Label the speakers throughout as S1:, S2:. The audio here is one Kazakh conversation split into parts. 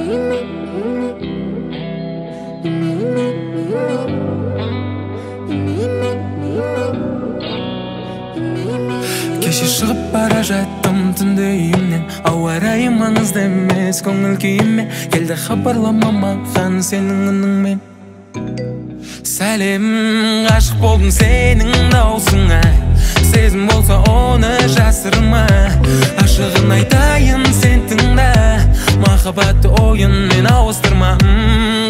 S1: Keşke шығып бара жаттым түнде үйімнен, ауа райы маңызды емес көңіл күйіме. Келді хабарлама маған сенің үніңмен. Сәлем, ғашық болдым сенің даусыңа. Сезім болса оны жасырма, ашығын айтайын сен тыңда. Махаббатты ойынмен ауыстырма.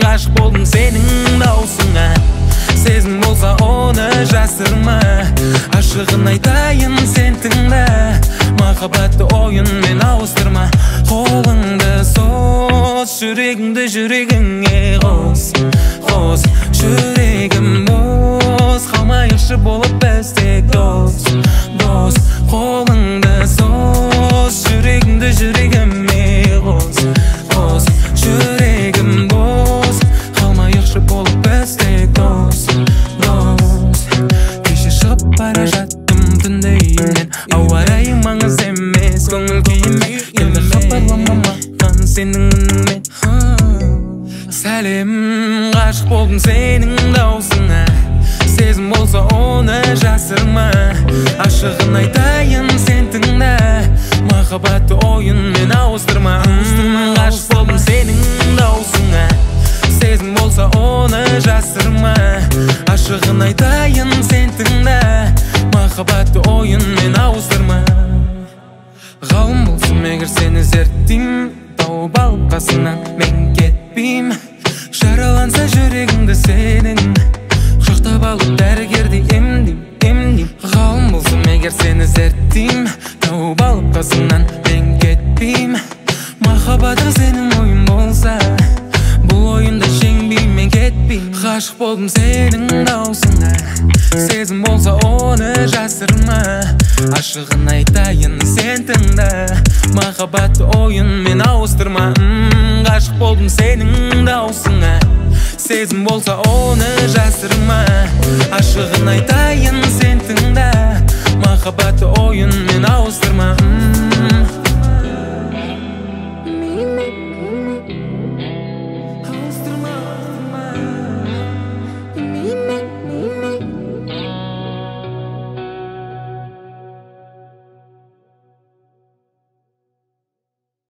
S1: Ғашық болдым сенің даусыңа. Сезім болса оны жасырма, ашығын айтайын сен тыңда. Махаббатты ойынмен ауыстырма. Қолыңды сос, жүрегіңді жүрегіңе қос. Қос, жүрегім бос, қалмайықшы болып біз тек дос. Дос, қолыңды сос, жүрегіңді жүрегіме қос. Қос, жүрегім бос, қалмайықшы болып біз тек дос. Кеше шығып бара жаттым түнде үйімнен, ауа райы маңыз емес көңіл күйіме. Келді хабарлама маған сенің үніңмен. Сәлем, ғашық болдым сенің даусыңа. Сезім болса оны жасырма, ашығын айтайын сен тыңда. Махаббатты ойынмен ауыстырма. Ғашық болдым сенің даусыңа. Сезім болса оны жасырма, ашығын айтайын сен тыңда. Махаббатты ойынмен ауыстырма. Ғалым болсам егер сені зерттейм, тауып алып қасыңнан мен кетпейм. Жараланса жүрегіңді сенің, құшақтап алып дәрігердей емдейм. Ғалым болсам егер сені зерттейм, тауып алып қасыңнан мен кетпейм. Махаббатым сенің ойын болса, бұл ойында жеңбейм мен кетпейм. Ғашық болдым сенің даусыңа. Сезім болса оны жасырма, ашығын айтайын сен тыңда. Махаббатты ойынмен ауыстырма. Ғашық болдым сенің даусыңа. Сезім болса оны жасырма,